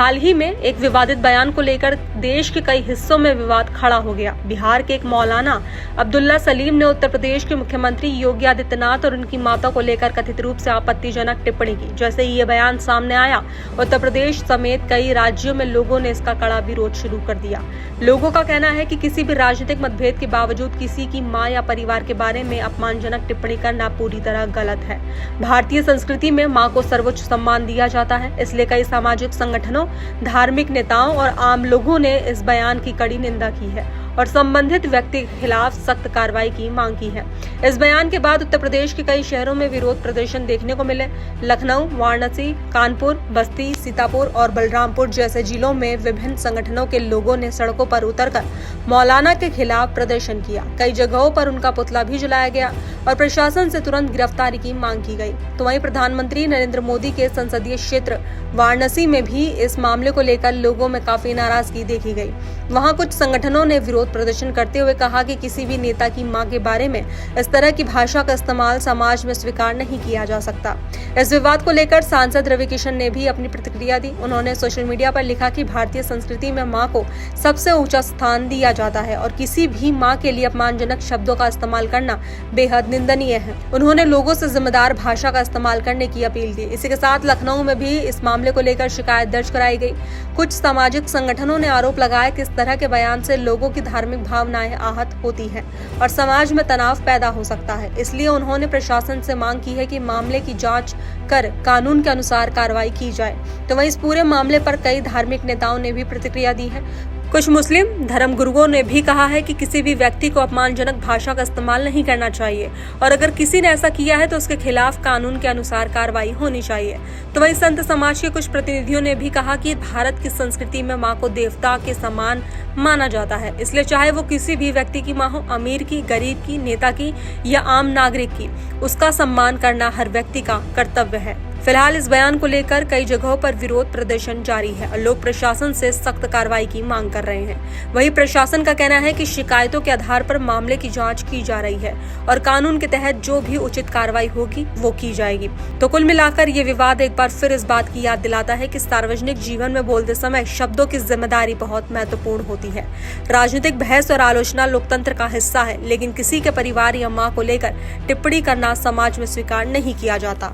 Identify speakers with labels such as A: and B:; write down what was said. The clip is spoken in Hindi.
A: हाल ही में एक विवादित बयान को लेकर देश के कई हिस्सों में विवाद खड़ा हो गया। बिहार के एक मौलाना अब्दुल्ला सलीम ने उत्तर प्रदेश के मुख्यमंत्री योगी आदित्यनाथ और उनकी माता को लेकर कथित रूप से आपत्तिजनक टिप्पणी की। जैसे ही ये बयान सामने आया, उत्तर प्रदेश समेत कई राज्यों में लोगों ने इसका कड़ा विरोध शुरू कर दिया। लोगों का कहना है कि किसी भी राजनीतिक मतभेद के बावजूद किसी की मां या परिवार के बारे में अपमानजनक टिप्पणी करना पूरी तरह गलत है। भारतीय संस्कृति में मां को सर्वोच्च सम्मान दिया जाता है, इसलिए कई सामाजिक संगठनों, धार्मिक नेताओं और आम लोगों ने इस बयान की कड़ी निंदा की है और संबंधित व्यक्ति के खिलाफ सख्त कार्रवाई की मांग की है। इस बयान के बाद उत्तर प्रदेश के कई शहरों में विरोध प्रदर्शन देखने को मिले। लखनऊ, वाराणसी, कानपुर, बस्ती, सीतापुर और बलरामपुर जैसे जिलों में विभिन्न संगठनों के लोगों ने सड़कों पर उतरकर मौलाना के खिलाफ प्रदर्शन किया। कई जगहों पर उनका पुतला भी जलाया गया और प्रशासन से तुरंत गिरफ्तारी की मांग की गई। तो वहीं प्रधानमंत्री नरेंद्र मोदी के संसदीय क्षेत्र वाराणसी में भी इस मामले को लेकर लोगों में काफी नाराजगी देखी गई। वहां कुछ संगठनों ने विरोध प्रदर्शन करते हुए कहा कि किसी भी नेता की मां के बारे में इस तरह की भाषा का इस्तेमाल समाज में स्वीकार नहीं किया जा सकता। इस विवाद को लेकर सांसद रवि किशन ने भी अपनी प्रतिक्रिया दी। उन्होंने सोशल मीडिया पर लिखा कि भारतीय संस्कृति में मां को सबसे ऊंचा स्थान दिया जाता है और किसी भी मां के लिए अपमानजनक शब्दों का इस्तेमाल करना बेहद निंदनीय है। उन्होंने लोगों से जिम्मेदार भाषा का इस्तेमाल करने की अपील की। इसी के साथ लखनऊ में भी इस मामले को लेकर शिकायत दर्ज कराई गई। कुछ सामाजिक संगठनों ने आरोप लगाया कि इस तरह के बयान से लोगों की धार्मिक भावनाएं आहत होती हैं और समाज में तनाव पैदा हो सकता है। इसलिए उन्होंने प्रशासन से मांग की है कि मामले की जांच कर कानून के अनुसार कार्रवाई की जाए। तो वहीं इस पूरे मामले पर कई धार्मिक नेताओं ने भी प्रतिक्रिया दी है। कुछ मुस्लिम धर्मगुरुओं ने भी कहा है कि किसी भी व्यक्ति को अपमानजनक भाषा का इस्तेमाल नहीं करना चाहिए और अगर किसी ने ऐसा किया है तो उसके खिलाफ कानून के अनुसार कार्रवाई होनी चाहिए। तो वहीं संत समाज के कुछ प्रतिनिधियों ने भी कहा कि भारत की संस्कृति में मां को देवता के समान माना जाता है, इसलिए चाहे वो किसी भी व्यक्ति की मां हो, अमीर की, गरीब की, नेता की या आम नागरिक की, उसका सम्मान करना हर व्यक्ति का कर्तव्य है। फिलहाल इस बयान को लेकर कई जगहों पर विरोध प्रदर्शन जारी है और लोग प्रशासन से सख्त कार्रवाई की मांग कर रहे हैं। वहीं प्रशासन का कहना है कि शिकायतों के आधार पर मामले की जांच की जा रही है और कानून के तहत जो भी उचित कार्रवाई होगी वो की जाएगी। तो कुल मिलाकर ये विवाद एक बार फिर इस बात की याद दिलाता है कि सार्वजनिक जीवन में बोलते समय शब्दों की जिम्मेदारी बहुत महत्वपूर्ण होती है। राजनीतिक बहस और आलोचना लोकतंत्र का हिस्सा है, लेकिन किसी के परिवार या मां को लेकर टिप्पणी करना समाज में स्वीकार नहीं किया जाता।